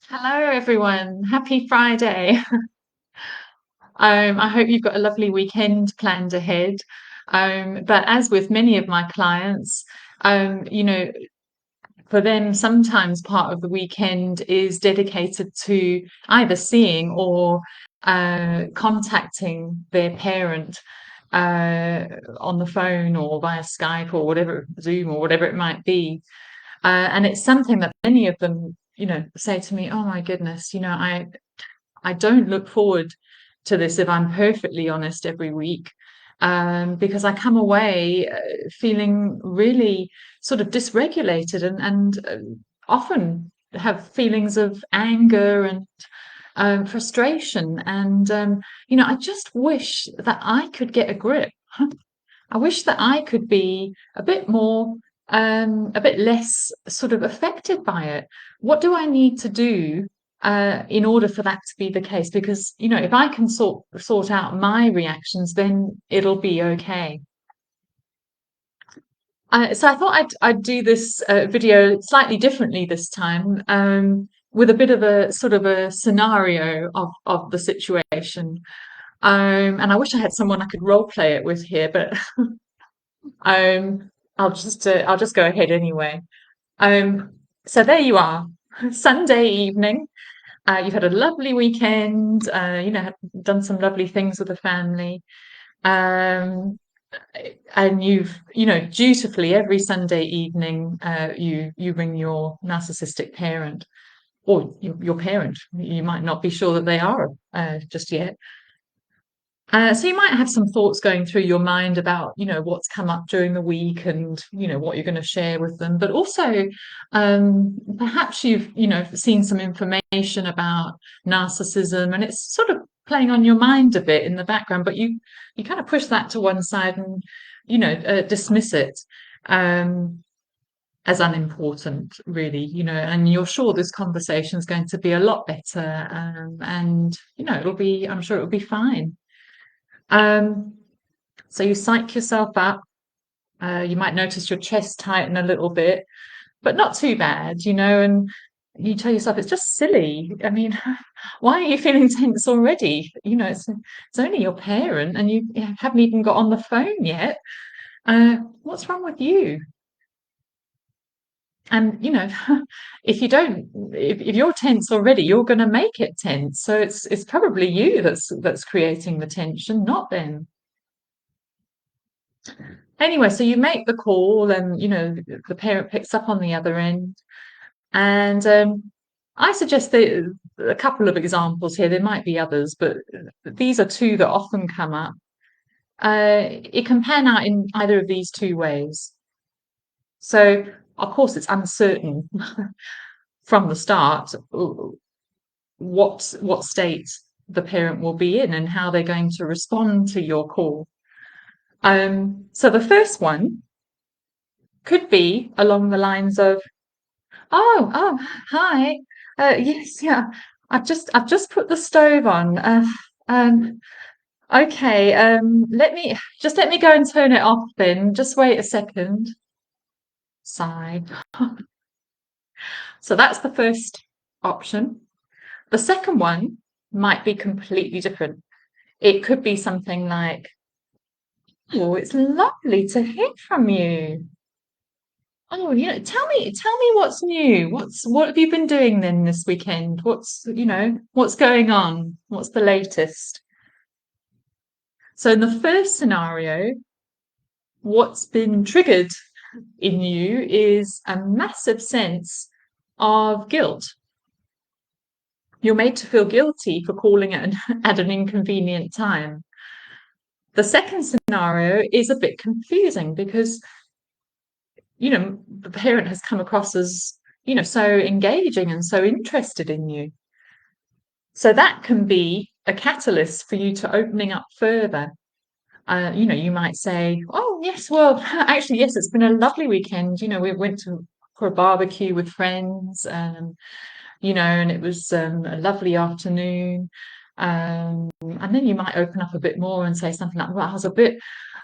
Hello, everyone. Happy Friday. I hope you've got a lovely weekend planned ahead. But as with many of my clients, um, you know, for them, sometimes part of the weekend is dedicated to either seeing or contacting their parent on the phone or via Skype or whatever, Zoom or whatever it might be. And it's something that many of them, say to me, "Oh my goodness, I don't look forward to this, if I'm perfectly honest, every week, because I come away feeling really sort of dysregulated and often have feelings of anger and frustration. And, I just wish that I could get a grip. I wish that I could be a bit more, a bit less sort of affected by it. What do I need to do in order for that to be the case? Because if I can sort out my reactions, then it'll be okay. So I thought I'd do this video slightly differently this time, with a bit of a sort of a scenario of the situation. And I wish I had someone I could role play it with here, but Um, I'll just go ahead anyway. Um, so there you are, Sunday evening. You've had a lovely weekend. Had done some lovely things with the family. Um, and you've, dutifully every Sunday evening, you ring your narcissistic parent or your parent. You might not be sure that they are just yet. So you might have some thoughts going through your mind about, what's come up during the week and, what you're going to share with them. But also, perhaps you've, seen some information about narcissism and it's sort of playing on your mind a bit in the background, but you kind of push that to one side and, dismiss it as unimportant, really, and you're sure this conversation is going to be a lot better. And, I'm sure it'll be fine. Um, so you psych yourself up. You might notice your chest tighten a little bit, but not too bad, and you tell yourself it's just silly. I mean, why are you feeling tense already? It's only your parent, and you haven't even got on the phone yet. What's wrong with you? And if you don't, if you're tense already, you're going to make it tense. So it's probably you that's creating the tension, not them. Anyway, so you make the call and, the parent picks up on the other end. And I suggest that a couple of examples here. There might be others, but these are two that often come up. It can pan out in either of these two ways. So, of course, it's uncertain from the start what state the parent will be in and how they're going to respond to your call. So the first one could be along the lines of, "Oh, hi. Yes, yeah. I've just put the stove on. Um, okay. Let me go and turn it off then. Just wait a second." Sigh. So that's the first option. The second one might be completely different. It could be something like, "Oh, it's lovely to hear from you. Oh, tell me what's new. What have you been doing then this weekend? What's going on? What's the latest?" So in the first scenario, what's been triggered in you is a massive sense of guilt. You're made to feel guilty for calling at an inconvenient time. The second scenario is a bit confusing because the parent has come across as, so engaging and so interested in you. So that can be a catalyst for you to opening up further. You might say, "Oh, yes, well, actually, yes, it's been a lovely weekend. We went for a barbecue with friends, and it was a lovely afternoon." And then you might open up a bit more and say something like, "Well,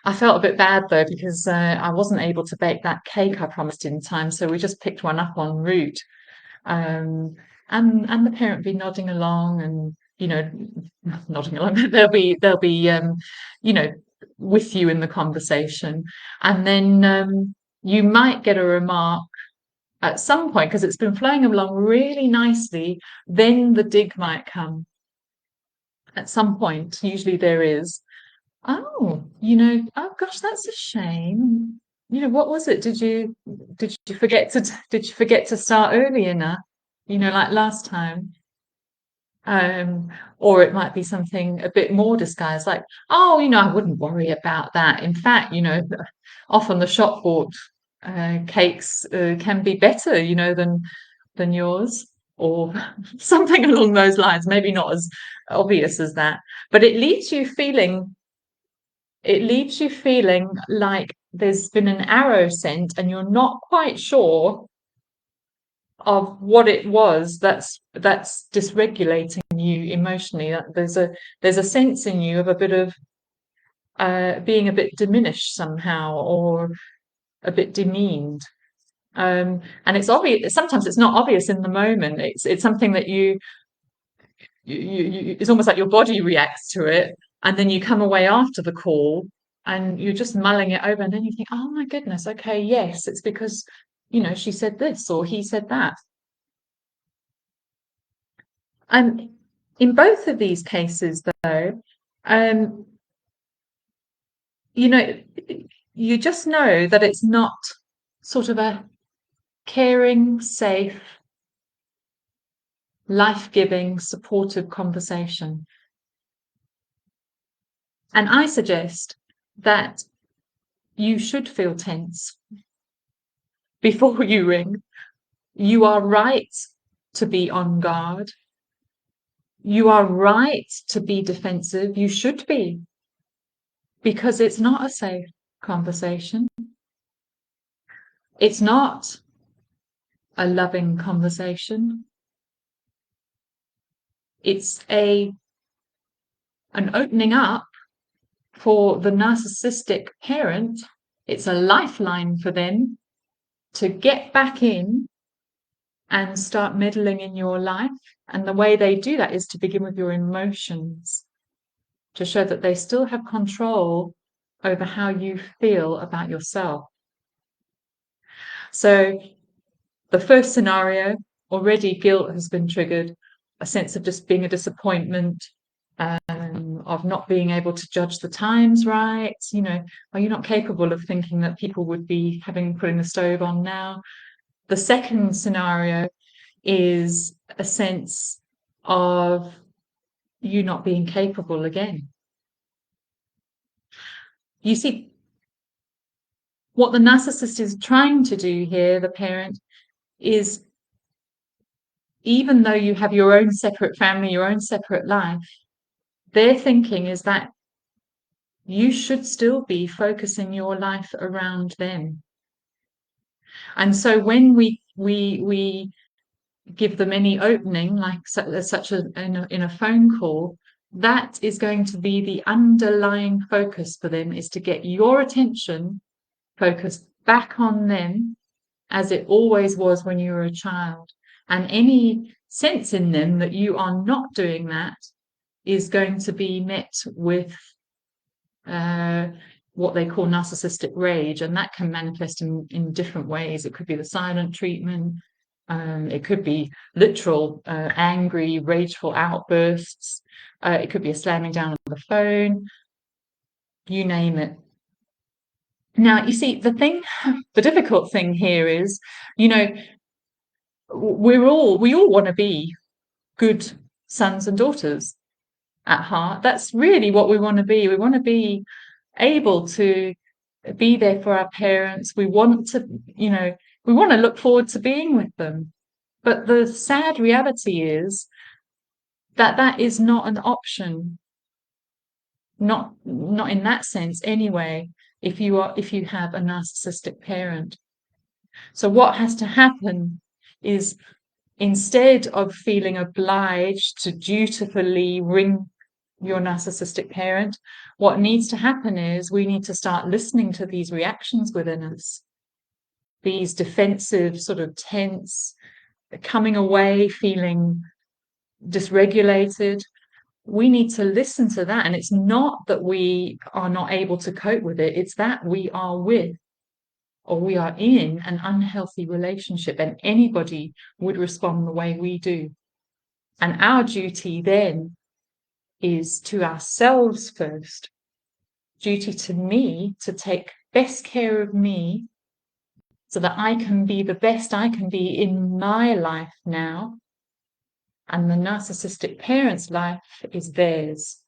I felt a bit bad though because I wasn't able to bake that cake I promised in time, so we just picked one up en route." Um, and the parent be nodding along, and nodding along. They'll be with you in the conversation, and then you might get a remark at some point, because it's been flowing along really nicely. Then the dig might come at some point. Usually there is. Oh, oh gosh, that's a shame. What was it? Did you forget to start early enough? Like last time. Um, or it might be something a bit more disguised, like, oh, I wouldn't worry about that. In fact, often the shop bought cakes can be better, than yours, or something along those lines. Maybe not as obvious as that, but it leaves you feeling like there's been an arrow sent, and you're not quite sure of what it was that's dysregulating you emotionally. That there's a sense in you of a bit of being a bit diminished somehow, or a bit demeaned. And it's obvious. Sometimes it's not obvious in the moment. It's something that it's almost like your body reacts to it, and then you come away after the call and you're just mulling it over, and then you think, oh my goodness, okay, yes, it's because she said this or he said that. And in both of these cases, though, um, you know, you just know that it's not sort of a caring, safe, life-giving, supportive conversation. And I suggest that you should feel tense before you ring. You are right to be on guard. You are right to be defensive. You should be, because it's not a safe conversation. It's not a loving conversation. It's an opening up for the narcissistic parent. It's a lifeline for them to get back in and start meddling in your life. And the way they do that is to begin with your emotions, to show that they still have control over how you feel about yourself. So the first scenario, already guilt has been triggered, a sense of just being a disappointment, of not being able to judge the times right. Are you not capable of thinking that people would be putting the stove on now? The second scenario is a sense of you not being capable again. You see, what the narcissist is trying to do here, the parent, is, even though you have your own separate family, your own separate life, their thinking is that you should still be focusing your life around them. And so when we give them any opening, like such in a phone call, that is going to be the underlying focus for them, is to get your attention focused back on them, as it always was when you were a child. And any sense in them that you are not doing that is going to be met with what they call narcissistic rage, and that can manifest in different ways. It could be the silent treatment. It could be literal angry, rageful outbursts. It could be a slamming down of the phone. You name it. Now, you see, the difficult thing here is, we all want to be good sons and daughters at heart. That's really what we want to be. We want to be able to be there for our parents. We want to look forward to being with them. But the sad reality is that that is not an option. Not in that sense anyway, if you have a narcissistic parent. So what has to happen is, instead of feeling obliged to dutifully ring your narcissistic parent, what needs to happen is we need to start listening to these reactions within us, these defensive, sort of tense, coming away feeling dysregulated, we need to listen to that. And it's not that we are not able to cope with it, it's that we are with, or we are in an unhealthy relationship, and anybody would respond the way we do. And our duty then is to ourselves first, duty to me to take best care of me so that I can be the best I can be in my life now. And the narcissistic parent's life is theirs.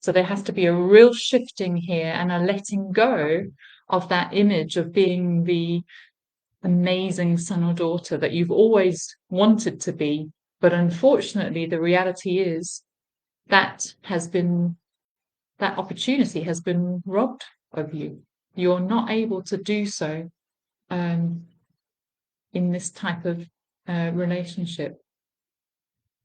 So there has to be a real shifting here and a letting go of that image of being the amazing son or daughter that you've always wanted to be. But unfortunately, the reality is that opportunity has been robbed of you. You're not able to do so in this type of relationship.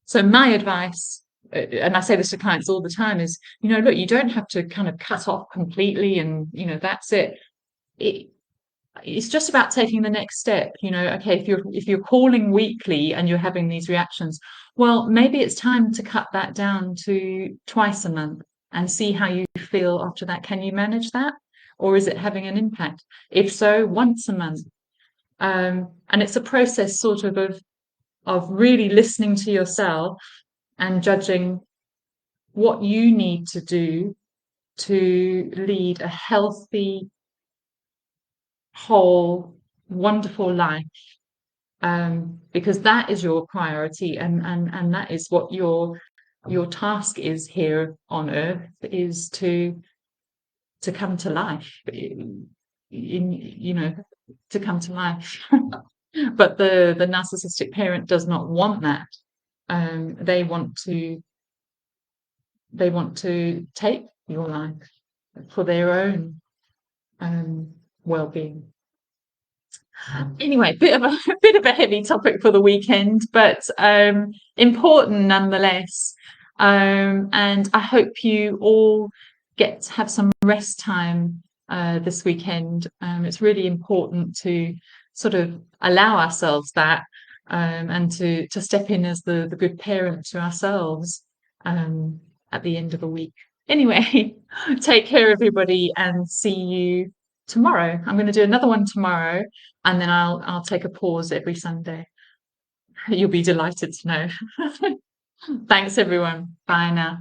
So my advice, and I say this to clients all the time, is, look, you don't have to kind of cut off completely and, that's it. It's just about taking the next step. Okay, if you're calling weekly and you're having these reactions, well, maybe it's time to cut that down to twice a month and see how you feel after that. Can you manage that? Or is it having an impact? If so, once a month. And it's a process sort of really listening to yourself and judging what you need to do to lead a healthy, whole, wonderful life, because that is your priority, and that is what your task is here on earth, is to come to life, to come to life. But the narcissistic parent does not want that. They want to take your life for their own well-being. Anyway, bit of a heavy topic for the weekend, but important nonetheless. And I hope you all get to have some rest time this weekend. It's really important to sort of allow ourselves that, and to step in as the good parent to ourselves at the end of the week. Anyway, take care, everybody, and see you tomorrow. I'm going to do another one tomorrow, and then I'll take a pause every Sunday. You'll be delighted to know. Thanks, everyone. Bye now.